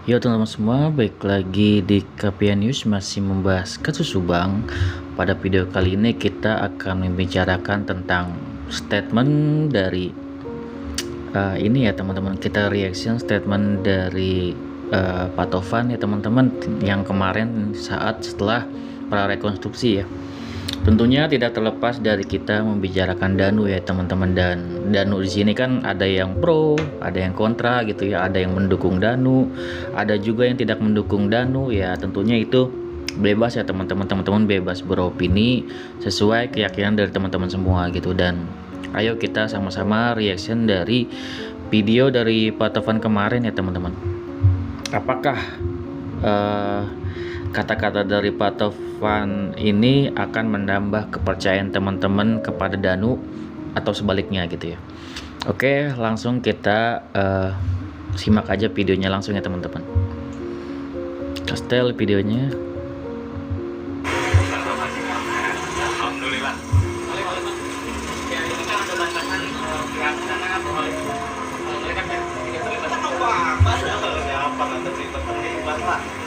Yo teman-teman semua, baik lagi di KPN News masih membahas kasus Subang. Pada video kali ini kita akan membicarakan tentang statement dari ini ya teman-teman. Kita reaction statement dari Pak Tovan ya teman-teman, yang kemarin setelah prarekonstruksi ya. Tentunya tidak terlepas dari kita membicarakan Danu ya teman-teman, dan Danu di sini kan ada yang pro, ada yang kontra gitu ya, ada yang mendukung Danu, ada juga yang tidak mendukung Danu ya. Tentunya itu bebas ya teman-teman, bebas beropini sesuai keyakinan dari teman-teman semua gitu. Dan ayo kita sama-sama reaction dari video dari Pak Tovan kemarin ya teman-teman. Apakah kata-kata dari Pak Tovan ini akan menambah kepercayaan teman-teman kepada Danu atau sebaliknya gitu ya. Oke, langsung kita simak aja videonya langsung ya teman-teman. Kastel videonya. Alhamdulillah.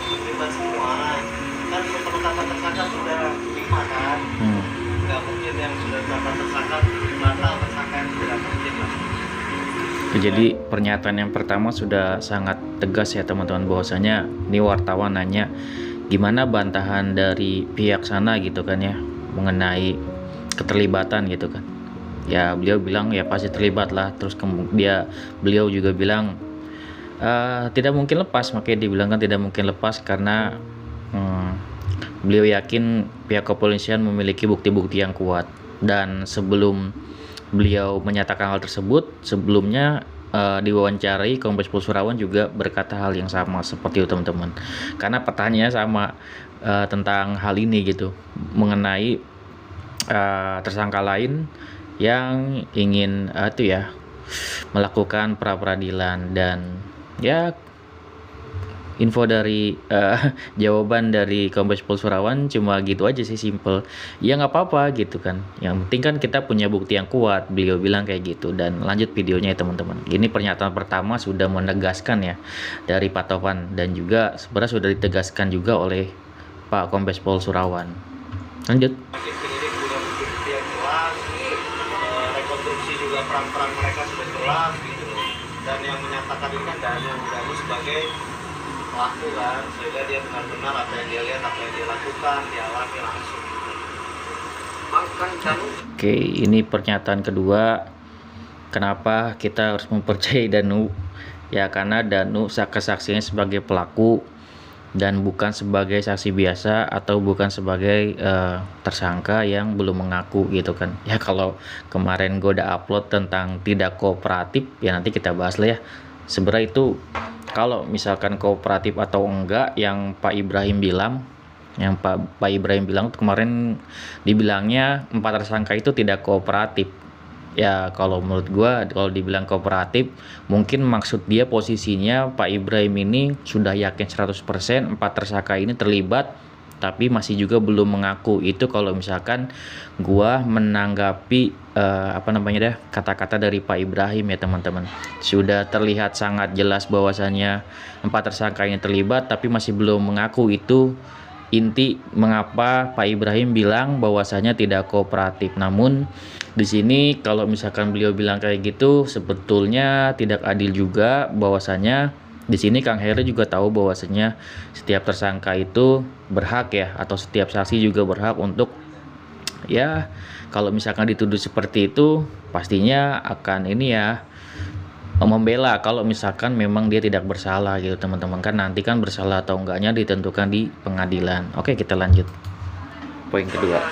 Terlibat semua kan, penetapan tersangka sudah 5 kan, nggak mungkin yang sudah ditetapkan tersangka batal, tersangka yang tidak mungkin lah. Jadi pernyataan yang pertama sudah sangat tegas ya teman-teman, bahwasanya ini wartawan nanya gimana bantahan dari pihak sana gitu kan ya, mengenai keterlibatan gitu kan ya. Beliau bilang ya pasti terlibat lah, terus beliau juga bilang tidak mungkin lepas, makanya dibilang kan tidak mungkin lepas karena beliau yakin pihak kepolisian memiliki bukti-bukti yang kuat. Dan sebelum beliau menyatakan hal tersebut, sebelumnya diwawancarai Kombes Pol Surawan juga berkata hal yang sama seperti itu teman-teman, karena pertanyaannya sama tentang hal ini gitu, mengenai tersangka lain yang ingin melakukan pra-peradilan. Dan ya info dari jawaban dari Kombes Pol Surawan cuma gitu aja sih, simple ya, nggak apa-apa gitu kan, yang penting kan kita punya bukti yang kuat, beliau bilang kayak gitu. Dan lanjut videonya ya teman-teman. Ini pernyataan pertama sudah menegaskan ya dari Pak Tovan, dan juga sebenarnya sudah ditegaskan juga oleh Pak Kombes Pol Surawan. Lanjut. Penyidik punya bukti yang jelas, rekonstruksi juga peran-peran mereka sudah jelas gitu loh. Dan yang menyatakan ini kan Danu sebagai pelaku kan, sehingga dia benar-benar apa yang dia lihat, apa yang dia lakukan, dialami langsung gitu. Oke, ini pernyataan kedua. Kenapa kita harus mempercayai Danu? Ya karena Danu kesaksiannya sebagai pelaku dan bukan sebagai saksi biasa atau bukan sebagai tersangka yang belum mengaku gitu kan ya. Kalau kemarin gue udah upload tentang tidak kooperatif ya, nanti kita bahas lah ya. Sebenarnya itu kalau misalkan kooperatif atau enggak, yang Pak Ibrahim bilang kemarin, dibilangnya 4 tersangka itu tidak kooperatif. Ya kalau menurut gua, kalau dibilang kooperatif, mungkin maksud dia posisinya Pak Ibrahim ini sudah yakin 100% 4 tersangka ini terlibat, tapi masih juga belum mengaku. Itu kalau misalkan gua menanggapi kata-kata dari Pak Ibrahim ya teman-teman. Sudah terlihat sangat jelas bahwasannya 4 tersangka ini terlibat tapi masih belum mengaku. Itu inti mengapa Pak Ibrahim bilang bahwasanya tidak kooperatif. Namun di sini kalau misalkan beliau bilang kayak gitu, sebetulnya tidak adil juga, bahwasanya di sini Kang Heri juga tahu bahwasanya setiap tersangka itu berhak ya, atau setiap saksi juga berhak untuk ya, kalau misalkan dituduh seperti itu pastinya akan ini ya, membela kalau misalkan memang dia tidak bersalah gitu teman-teman. Kan nanti kan bersalah atau enggaknya ditentukan di pengadilan. Oke, kita lanjut poin kedua.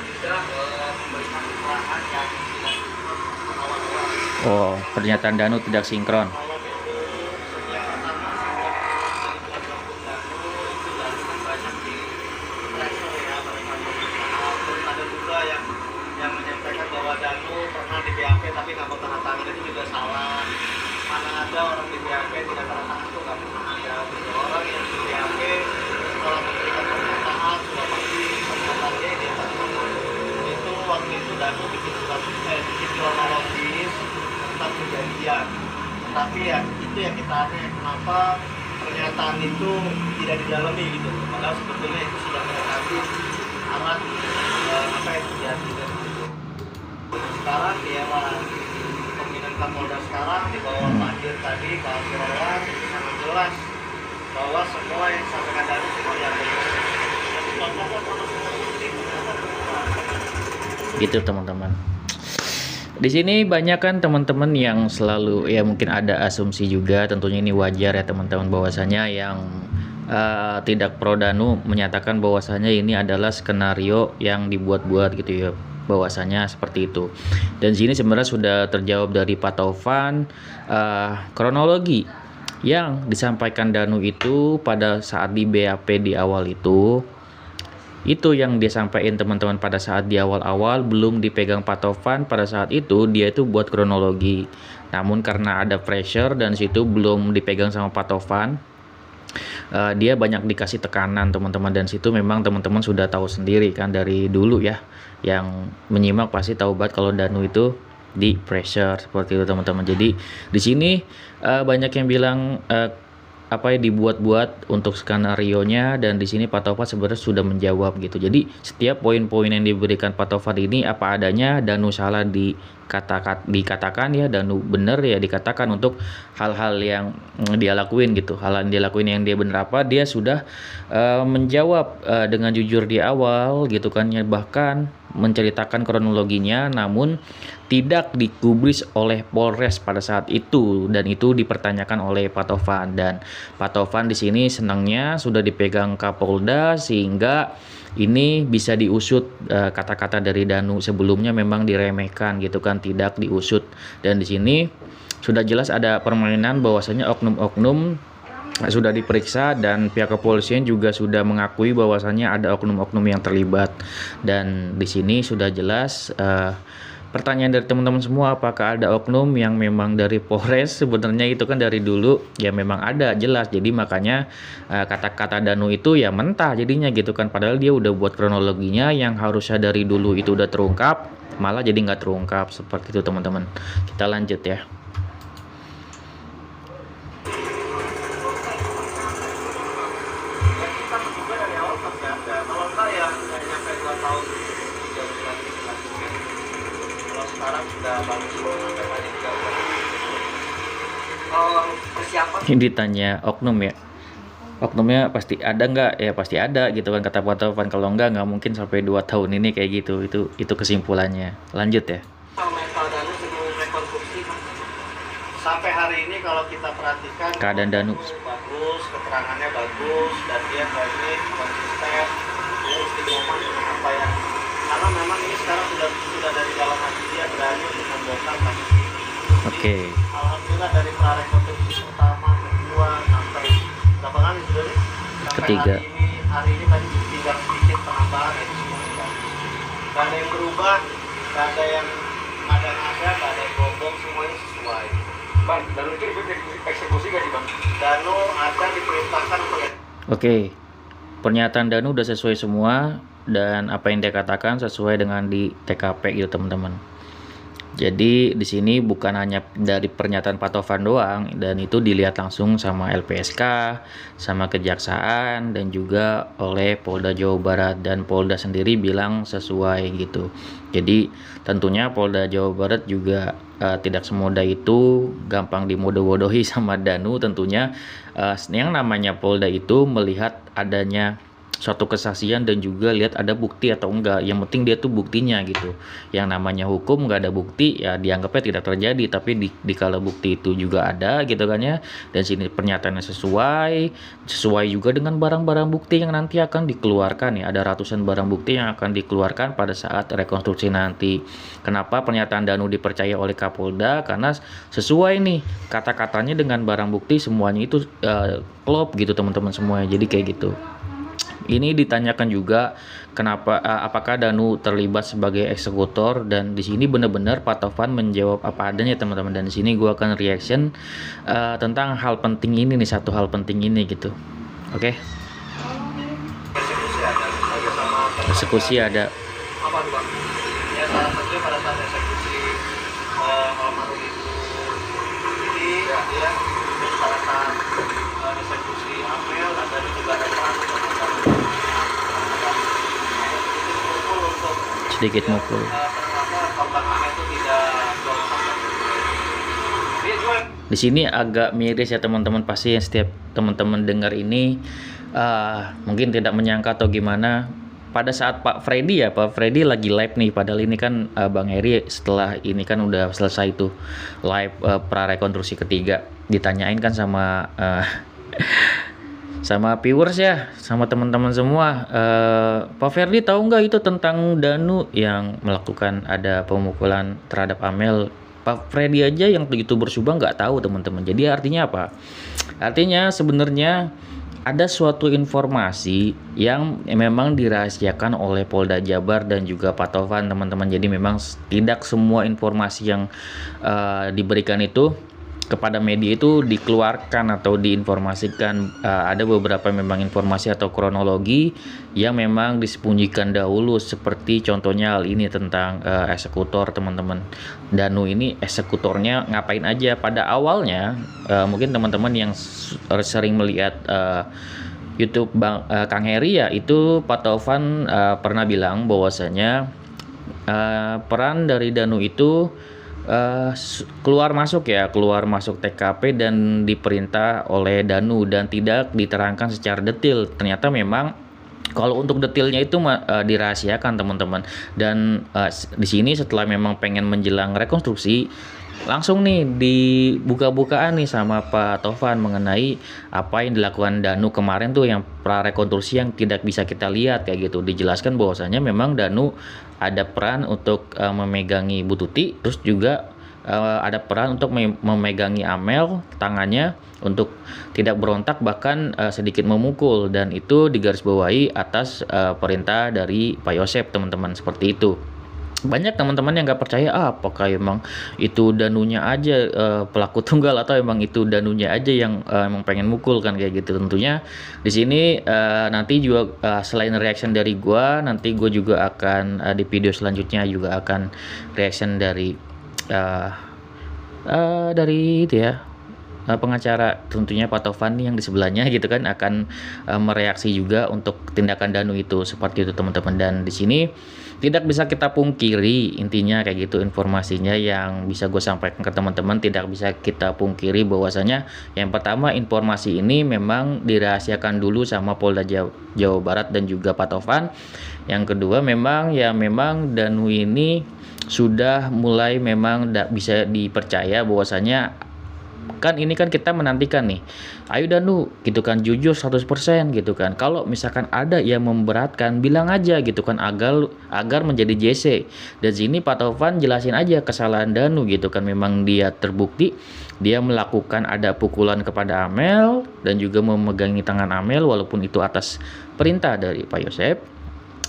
Oh, pernyataan Danu tidak sinkron. Ada juga yang menyampaikan bahwa Danu pernah di BAP tapi nggak mau tanda tangan, itu juga salah. Mana ada orang di BAP tidak tanda tangan, itu nggak pernah ada. Orang yang di BAP setelah memberikan pernyataan sudah pasti pernyataannya dia tanda tangan. Itu waktu itu Danu bikin kronologis tentang kejadian. Tapi ya itu yang kita aneh, kenapa pernyataan pernyataan itu tidak didalami gitu, padahal sebetulnya itu sudah mendekati arah apa yang terjadi kan gitu. Sekarang di era pemimpinan Kapolda sekarang di bawah Pak Dir tadi, Pak Sirawan, itu sangat jelas bahwa semua yang disampaikan dari semua yang gitu teman-teman. Di sini banyak kan teman-teman yang selalu ya mungkin ada asumsi juga, tentunya ini wajar ya teman-teman, bahwasanya yang tidak pro Danu menyatakan bahwasanya ini adalah skenario yang dibuat-buat gitu ya, bahwasanya seperti itu. Dan di sini sebenarnya sudah terjawab dari Pak Taufan, kronologi yang disampaikan Danu itu pada saat di BAP di awal itu yang dia sampaikan teman-teman pada saat di awal-awal belum dipegang Pak Taufan. Pada saat itu dia itu buat kronologi, namun karena ada pressure dan situ belum dipegang sama Pak Taufan, dia banyak dikasih tekanan teman-teman. Dan situ memang teman-teman sudah tahu sendiri kan dari dulu ya, yang menyimak pasti tahu banget kalau Danu itu di pressure seperti itu teman-teman. Jadi di sini banyak yang bilang apa ya dibuat-buat untuk skenario-nya, dan di sini Pak Taufan sebenarnya sudah menjawab gitu. Jadi setiap poin-poin yang diberikan Pak Taufan ini apa adanya, Danu salah dikatakan ya, Danu benar ya dikatakan untuk hal-hal yang dia lakuin gitu. Hal yang dia lakuin yang dia benar apa, dia sudah menjawab dengan jujur di awal gitu kan ya, bahkan menceritakan kronologinya, namun tidak digubris oleh Polres pada saat itu, dan itu dipertanyakan oleh Pak Taufan. Dan Pak Taufan di sini senangnya sudah dipegang Kapolda sehingga ini bisa diusut. Kata-kata dari Danu sebelumnya memang diremehkan gitu kan, tidak diusut. Dan di sini sudah jelas ada permainan bahwasanya oknum-oknum sudah diperiksa, dan pihak kepolisian juga sudah mengakui bahwasannya ada oknum-oknum yang terlibat. Dan di sini sudah jelas pertanyaan dari teman-teman semua, apakah ada oknum yang memang dari Polres? Sebenarnya itu kan dari dulu ya memang ada jelas. Jadi makanya kata-kata Danu itu ya mentah jadinya gitu kan, padahal dia udah buat kronologinya yang harusnya dari dulu itu udah terungkap, malah jadi nggak terungkap seperti itu teman-teman. Kita lanjut ya. Ini ditanya oknum ya, oknumnya pasti ada nggak ya, pasti ada gitu kan kata Pak Taufan. Kalau nggak mungkin sampai 2 tahun ini kayak gitu. Itu kesimpulannya. Lanjut ya. Mental Danu sebelum rekonstruksi sampai hari ini kalau kita perhatikan keadaan Danu bagus, keterangannya bagus, dan dia valid, konsisten, dia istiqomah dengan apa yang, karena memang ini sekarang sudah dari dalam hati dia berani untuk membongkar kasus ini. Oke. Alhamdulillah dari prarekonstruksi pertama, kedua, sampai berapa kali sudah nih? Sampai Ketiga. Hari ini tadi tinggal sedikit penambahan, itu semua sudah. Gak ada yang berubah, gak ada yang ngada-ngada, gak ada yang bohong, semuanya sesuai. Bang, Danu itu eksekusi gak sih Bang? Danu ada diperintahkan untuk Oke. Pernyataan Danu udah sesuai semua, dan apa yang dia katakan sesuai dengan di TKP gitu teman-teman. Jadi di sini bukan hanya dari pernyataan Pak Taufan doang, dan itu dilihat langsung sama LPSK, sama Kejaksaan, dan juga oleh Polda Jawa Barat. Dan Polda sendiri bilang sesuai gitu. Jadi tentunya Polda Jawa Barat juga tidak semudah itu gampang dimodoh-modohi sama Danu. Tentunya yang namanya Polda itu melihat adanya suatu kesaksian dan juga lihat ada bukti atau enggak. Yang penting dia tuh buktinya gitu. Yang namanya hukum nggak ada bukti ya dianggapnya tidak terjadi, tapi di kala bukti itu juga ada gitu kan ya. Dan sini pernyataannya sesuai juga dengan barang-barang bukti yang nanti akan dikeluarkan ya. Ada ratusan barang bukti yang akan dikeluarkan pada saat rekonstruksi nanti. Kenapa pernyataan Danu dipercaya oleh Kapolda? Karena sesuai nih kata-katanya dengan barang bukti, semuanya itu klop gitu teman-teman semuanya. Jadi kayak gitu. Ini ditanyakan juga kenapa apakah Danu terlibat sebagai eksekutor, dan di sini benar-benar Pak Taufan menjawab apa adanya teman-teman. Dan di sini gua akan reaction tentang hal penting ini nih, satu hal penting ini gitu. Oke. Eksekusi ada. apa tuh Bang? Ya salah satunya pada saat eksekusi almarhum ibu. Jadi dia pada saat eksekusi sedikit mukul. korbannya itu tidak gontok. Dia juga Di sini agak miris ya teman-teman, pasti yang setiap teman-teman dengar ini mungkin tidak menyangka atau gimana. Pada saat Pak Freddy lagi live nih, padahal ini kan Bang Heri setelah ini kan udah selesai tuh live prarekonstruksi ketiga, ditanyain kan sama sama viewers ya, sama teman-teman semua, Pak Ferdi tahu nggak itu tentang Danu yang melakukan ada pemukulan terhadap Amel? Pak Freddy aja yang begitu bersubang nggak tahu teman-teman. Jadi artinya apa? Artinya sebenarnya ada suatu informasi yang memang dirahasiakan oleh Polda Jabar dan juga Pak Tovan teman-teman. Jadi memang tidak semua informasi yang diberikan itu kepada media itu dikeluarkan atau diinformasikan. Ada beberapa memang informasi atau kronologi yang memang disembunyikan dahulu, seperti contohnya hal ini tentang eksekutor teman-teman. Danu ini eksekutornya ngapain aja pada awalnya. Mungkin teman-teman yang sering melihat YouTube Kang Heri ya, itu Pak Taufan pernah bilang bahwasanya peran dari Danu itu keluar masuk TKP dan diperintah oleh Danu dan tidak diterangkan secara detail. Ternyata memang kalau untuk detailnya itu dirahasiakan teman-teman. Dan di sini setelah memang pengen menjelang rekonstruksi, langsung nih dibuka-bukaan nih sama Pak Tovan mengenai apa yang dilakukan Danu kemarin tuh, yang prarekonstruksi yang tidak bisa kita lihat kayak gitu. Dijelaskan bahwasanya memang Danu ada peran untuk memegangi Bu Tuti, terus juga ada peran untuk memegangi Amel tangannya untuk tidak berontak, bahkan sedikit memukul, dan itu digarisbawahi atas perintah dari Pak Yosep teman-teman, seperti itu. Banyak teman-teman yang nggak percaya apakah emang itu Danunya aja pelaku tunggal atau emang itu Danunya aja yang emang pengen mukul kan kayak gitu. Tentunya di sini nanti juga selain reaction dari gua, nanti gua juga akan di video selanjutnya juga akan reaction dari itu ya, pengacara tentunya Pak Tovan yang di sebelahnya gitu kan, akan mereaksi juga untuk tindakan Danu itu, seperti itu teman-teman. Dan di sini tidak bisa kita pungkiri, intinya kayak gitu informasinya yang bisa gue sampaikan ke teman-teman. Tidak bisa kita pungkiri bahwasanya yang pertama, informasi ini memang dirahasiakan dulu sama Polda Jawa Barat dan juga Pak Tovan. Yang kedua memang Danu ini sudah mulai memang tidak bisa dipercaya, bahwasanya kan ini kan kita menantikan nih, ayo Danu gitu kan, jujur 100% gitu kan. Kalau misalkan ada yang memberatkan, bilang aja gitu kan, agar menjadi JC. Dan sini Pak Tovan jelasin aja kesalahan Danu gitu kan. Memang dia terbukti dia melakukan ada pukulan kepada Amel dan juga memegangi tangan Amel, walaupun itu atas perintah dari Pak Yosep.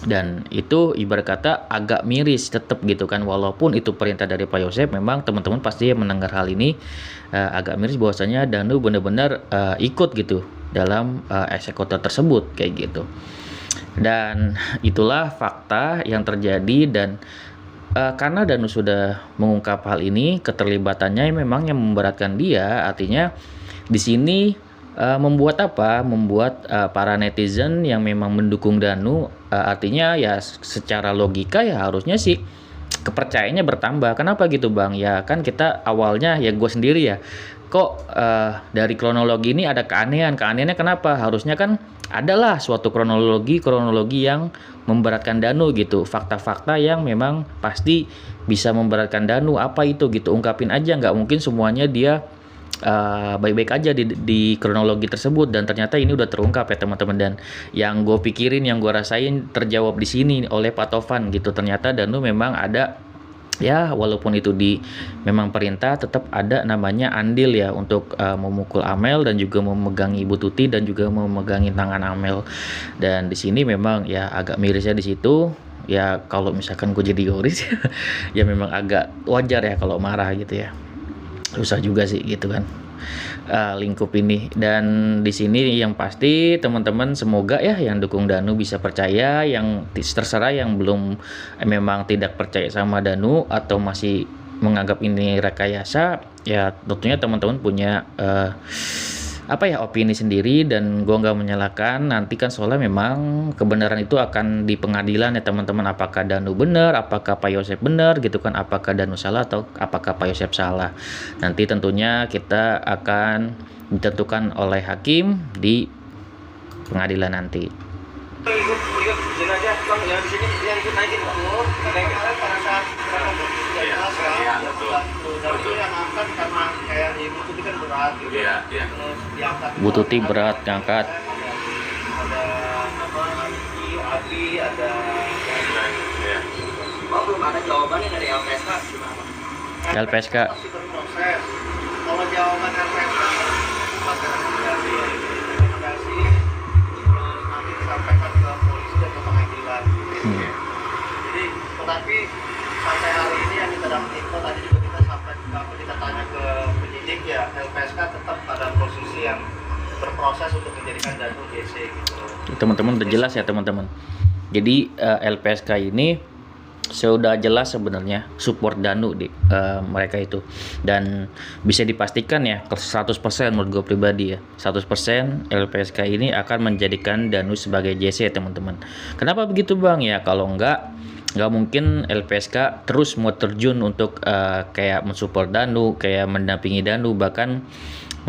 Dan itu ibarat kata agak miris tetap gitu kan, walaupun itu perintah dari Pak Yosep. Memang teman-teman pasti mendengar hal ini agak miris bahwasanya Danu benar-benar ikut gitu dalam eksekutor tersebut kayak gitu. Dan itulah fakta yang terjadi. Dan karena Danu sudah mengungkap hal ini, keterlibatannya memang yang memberatkan dia. Artinya di sini membuat para netizen yang memang mendukung Danu, artinya ya secara logika ya harusnya sih kepercayaannya bertambah. Kenapa gitu Bang? Ya kan kita awalnya, ya gue sendiri ya, kok dari kronologi ini ada keanehannya kenapa? Harusnya kan adalah suatu kronologi yang memberatkan Danu gitu, fakta-fakta yang memang pasti bisa memberatkan Danu. Apa itu gitu, ungkapin aja, nggak mungkin semuanya dia baik-baik aja di kronologi tersebut. Dan ternyata ini udah terungkap ya teman-teman. Dan yang gue pikirin, yang gue rasain terjawab di sini oleh Pak Tovan gitu. Ternyata Danu memang ada ya, walaupun itu memang perintah, tetap ada namanya andil ya untuk memukul Amel dan juga memegangi Ibu Tuti dan juga memegangi tangan Amel. Dan di sini memang ya agak mirisnya di situ. Ya kalau misalkan gue jadi Yoris ya memang agak wajar ya kalau marah gitu ya. Susah juga sih gitu kan lingkup ini. Dan di sini yang pasti teman-teman semoga ya yang dukung Danu bisa percaya, yang terserah yang belum memang tidak percaya sama Danu atau masih menganggap ini rekayasa, ya tentunya teman-teman punya apa ya, opini sendiri, dan gua nggak menyalahkan. Nanti kan soalnya memang kebenaran itu akan di pengadilan ya teman-teman, apakah Danu benar, apakah Pak Yosep benar gitu kan, apakah Danu salah atau apakah Pak Yosep salah. Nanti tentunya kita akan ditentukan oleh hakim di pengadilan nanti. Ikut izin aja bang, yang di sini yang ikut naikin bang. Naikin pada saat dan itu yang angkat karena kayak ibu tuti kan berat gitu. Terus diangkat. Bu Tuti berat ngangkat. Ada apa? Abi, ada. Oh, belum ada jawabannya dari LPSK gimana? LPSK Masih berproses. Kalau jawaban LPSK pas rekomendasi, terus nanti disampaikan ke polisi dan ke pengadilan. Jadi, tetapi sampai hari ini yang kita dapat info tadi juga kita kita tanya ke penyidik ya, LPSK tetap pada posisi yang berproses untuk menjadikan Danu JC gitu. Teman-teman udah jelas ya teman-teman. Jadi LPSK ini sudah jelas sebenarnya support Danu di mereka itu, dan bisa dipastikan ya 100% menurut gue pribadi ya, 100% LPSK ini akan menjadikan Danu sebagai JC ya teman-teman. Kenapa begitu bang? Ya kalau nggak mungkin LPSK terus mau terjun untuk kayak mensupport Danu, kayak mendampingi Danu. Bahkan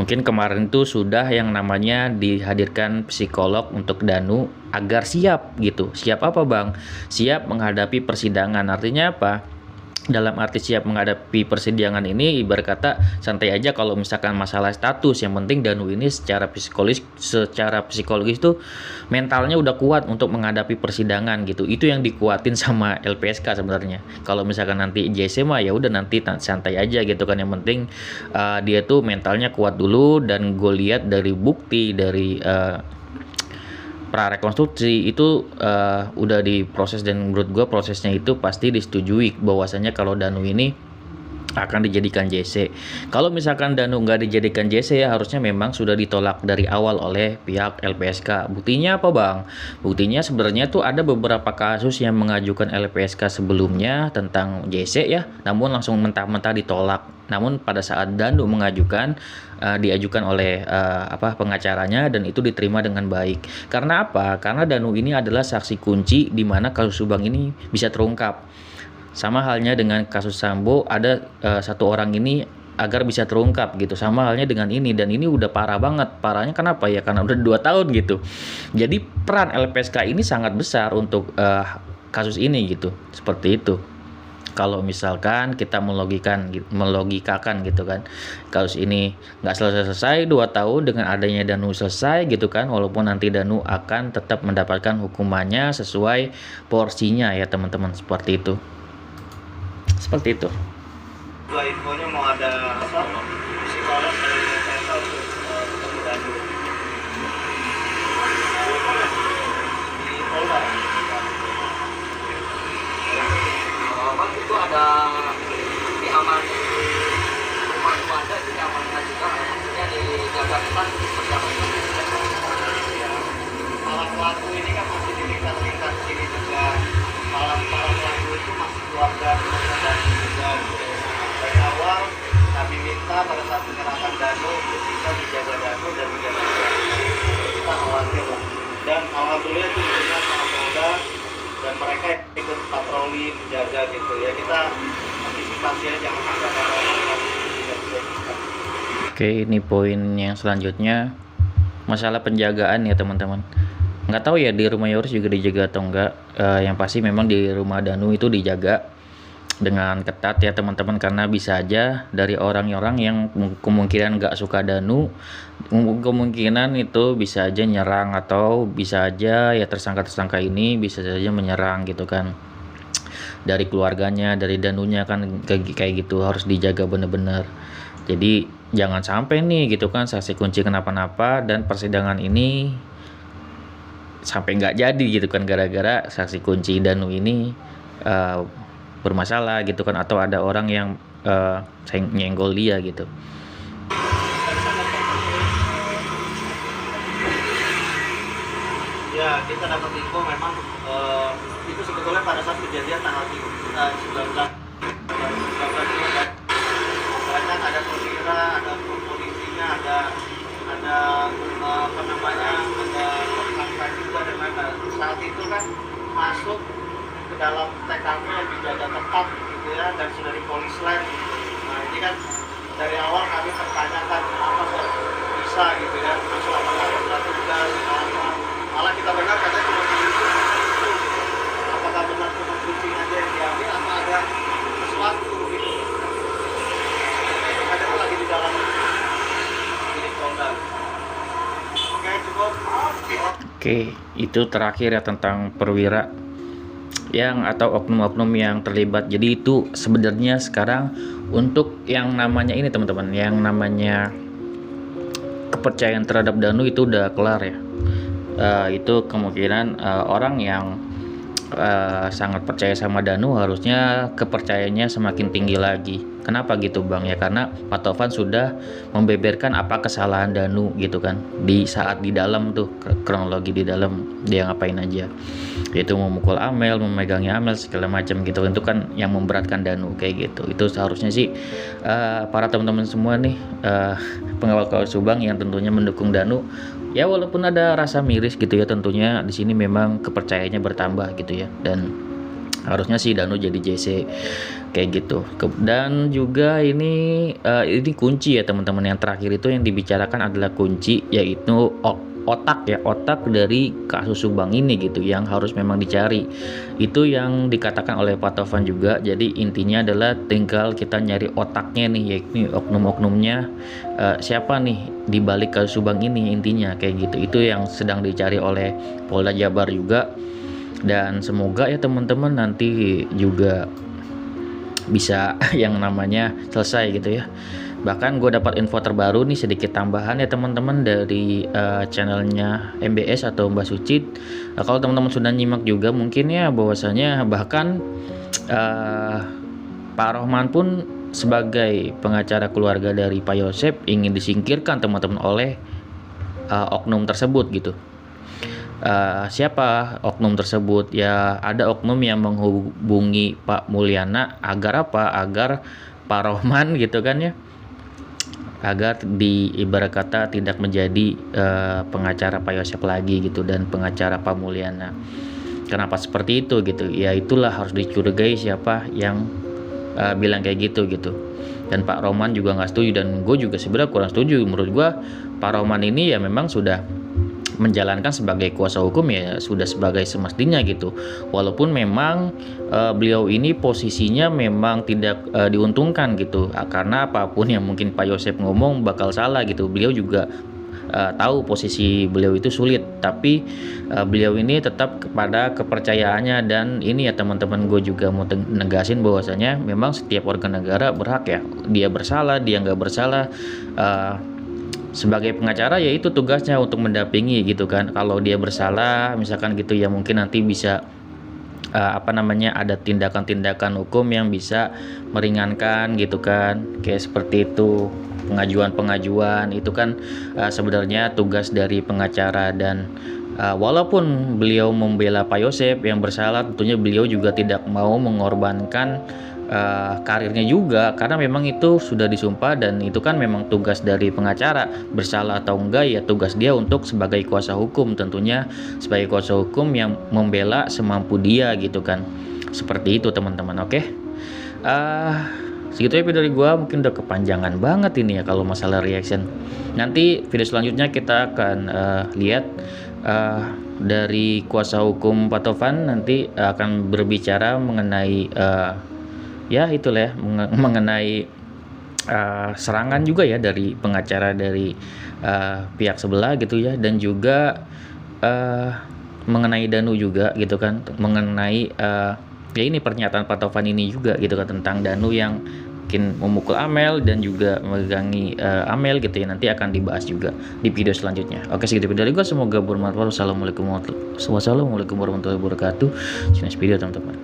mungkin kemarin itu sudah yang namanya dihadirkan psikolog untuk Danu agar siap gitu. Siap apa bang? Siap menghadapi persidangan. Artinya apa? Dalam arti siap menghadapi persidangan ini ibarat kata santai aja kalau misalkan masalah status. Yang penting Danu ini secara psikologis tuh mentalnya udah kuat untuk menghadapi persidangan gitu. Itu yang dikuatin sama LPSK sebenarnya. Kalau misalkan nanti JC mah ya udah nanti santai aja gitu kan. Yang penting dia tuh mentalnya kuat dulu, dan gue lihat dari bukti dari prarekonstruksi itu udah diproses, dan menurut gue prosesnya itu pasti disetujui bahwasanya kalau Danu ini akan dijadikan JC. Kalau misalkan Danu nggak dijadikan JC ya harusnya memang sudah ditolak dari awal oleh pihak LPSK. Buktinya apa bang? Buktinya sebenarnya tuh ada beberapa kasus yang mengajukan LPSK sebelumnya tentang JC ya, namun langsung mentah-mentah ditolak. Namun pada saat Danu mengajukan, diajukan oleh pengacaranya, dan itu diterima dengan baik. Karena apa? Karena Danu ini adalah saksi kunci di mana kasus Subang ini bisa terungkap. Sama halnya dengan kasus Sambo, ada satu orang ini agar bisa terungkap gitu. Sama halnya dengan ini, dan ini udah parah banget. Parahnya kenapa ya? Karena udah 2 tahun gitu. Jadi peran LPSK ini sangat besar untuk kasus ini gitu. Seperti itu. Kalau misalkan kita melogikakan gitu kan, kasus ini nggak selesai 2 tahun dengan adanya Danu selesai gitu kan, walaupun nanti Danu akan tetap mendapatkan hukumannya sesuai porsinya ya teman-teman, seperti itu. Dua infonya mau ada psikolog dari LPSK untuk ketemu Danu di Polda. Bang, itu ada di aman rumah ada itu diamankan juga, maksudnya dijaga ketat perjalanan. Para pelaku ini kan masih di lingkar sini juga. Para pelaku itu masih keluarga dan juga dari awal kami minta pada saat menyerahkan Danu untuk bisa menjaga Danu dan menjaga kita khawatir lah. Dan alhamdulillah itu dengan para Polda dan mereka ikut patroli menjaga gitu ya, kita antisipasi aja jangan sampai ada orang tidak bisa. Oke, ini poin yang selanjutnya, masalah penjagaan ya teman-teman. Nggak tahu ya di rumah Yoris juga dijaga atau enggak. Yang pasti memang di rumah Danu itu dijaga dengan ketat ya teman-teman, karena bisa aja dari orang-orang yang kemungkinan nggak suka Danu, kemungkinan itu bisa aja nyerang, atau bisa aja ya tersangka ini bisa saja menyerang gitu kan. Dari keluarganya, dari Danunya kan kayak gitu, harus dijaga bener-bener. Jadi jangan sampai nih gitu kan saksi kunci kenapa-napa dan persidangan ini sampai nggak jadi gitu kan, gara-gara saksi kunci Danu ini bermasalah gitu kan, atau ada orang yang nyenggol dia gitu. Ya, kita dapat info memang itu sebetulnya pada saat kejadian tanggal 19 banyak ada perwira, ada polisinya, ada ada apa namanya, ada tersangka juga dan lain-lain. Saat itu kan masuk ke dalam TKP yang dijaga ketat gitu ya, dan sudah di polis lain gitu. Nah ini kan dari awal kami pertanyakan kenapa kok bisa gitu ya, masuk apakah ada surat tugas apa, malah kita dengar katanya cuma kunci gitu. Apakah benar cuma kuncinya aja yang diambil atau ada sesuatu gitu. Itu katanya lagi di dalam ini Polda. Oke, cukup. Oke, itu terakhir ya tentang perwira yang atau oknum-oknum yang terlibat. Jadi itu sebenarnya sekarang untuk yang namanya ini teman-teman, yang namanya kepercayaan terhadap Danu itu udah kelar ya. Itu kemungkinan orang yang sangat percaya sama Danu harusnya kepercayaannya semakin tinggi lagi. Kenapa gitu Bang? Ya karena Pak Tovan sudah membeberkan apa kesalahan Danu gitu kan. Di saat di dalam tuh kronologi di dalam dia ngapain aja. Yaitu memukul Amel, memegangi Amel segala macam gitu. Itu kan yang memberatkan Danu kayak gitu. Itu seharusnya sih para teman-teman semua nih pengawal Kawal Subang yang tentunya mendukung Danu. Ya walaupun ada rasa miris gitu ya, tentunya di sini memang kepercayaannya bertambah gitu ya, dan harusnya sih Danu jadi JC kayak gitu. Dan juga ini kunci ya teman-teman, yang terakhir itu yang dibicarakan adalah kunci, yaitu otak ya, otak dari kasus Subang ini gitu yang harus memang dicari. Itu yang dikatakan oleh Pak Tovan juga. Jadi intinya adalah tinggal kita nyari otaknya nih, yaitu oknum-oknumnya siapa nih di balik kasus Subang ini, intinya kayak gitu. Itu yang sedang dicari oleh Polda Jabar juga. Dan semoga ya teman-teman nanti juga bisa yang namanya selesai gitu ya. Bahkan gue dapat info terbaru nih, sedikit tambahan ya teman-teman dari channelnya MBS atau Mbak Sucit. Kalau teman-teman sudah nyimak juga mungkin ya, bahwasanya bahkan Pak Rohman pun sebagai pengacara keluarga dari Pak Yosep ingin disingkirkan teman-teman oleh oknum tersebut gitu. Siapa oknum tersebut? Ya ada oknum yang menghubungi Pak Mulyana agar apa? Agar Pak Rohman gitu kan ya, agar ibarat kata tidak menjadi pengacara Pak Yosep lagi gitu dan pengacara Pak Mulyana. Kenapa seperti itu gitu? Ya itulah harus dicurigai siapa yang bilang kayak gitu gitu. Dan Pak Rohman juga nggak setuju, dan gue juga sebenarnya kurang setuju. Menurut gue Pak Rohman ini ya memang sudah menjalankan sebagai kuasa hukum, ya sudah sebagai semestinya gitu. Walaupun memang beliau ini posisinya memang tidak diuntungkan gitu, karena apapun yang mungkin Pak Yosep ngomong bakal salah gitu. Beliau juga tahu posisi beliau itu sulit, tapi beliau ini tetap kepada kepercayaannya. Dan ini ya teman-teman, gue juga mau negasin bahwasanya memang setiap warga negara berhak ya, dia bersalah dia nggak bersalah, sebagai pengacara ya itu tugasnya untuk mendampingi gitu kan. Kalau dia bersalah misalkan gitu ya, mungkin nanti bisa ada tindakan-tindakan hukum yang bisa meringankan gitu kan, kayak seperti itu. Pengajuan itu kan sebenarnya tugas dari pengacara. Dan walaupun beliau membela Pak Yosep yang bersalah, tentunya beliau juga tidak mau mengorbankan karirnya juga, karena memang itu sudah disumpah dan itu kan memang tugas dari pengacara. Bersalah atau enggak ya tugas dia untuk sebagai kuasa hukum, tentunya sebagai kuasa hukum yang membela semampu dia gitu kan. Seperti itu teman-teman. Oke, segitu ya video dari gua, mungkin udah kepanjangan banget ini ya kalau masalah reaction. Nanti video selanjutnya kita akan lihat dari kuasa hukum Pak Tovan nanti akan berbicara mengenai ya itulah ya, mengenai serangan juga ya dari pengacara dari pihak sebelah gitu ya, dan juga mengenai Danu juga gitu kan, mengenai ya ini pernyataan Pak Tovan ini juga gitu kan, tentang Danu yang mungkin memukul Amel dan juga memegangi Amel gitu ya. Nanti akan dibahas juga di video selanjutnya. Oke, segitu video dari gue, semoga bermanfaat. Wassalamualaikum warahmatullahi wabarakatuh. See you next video teman-teman.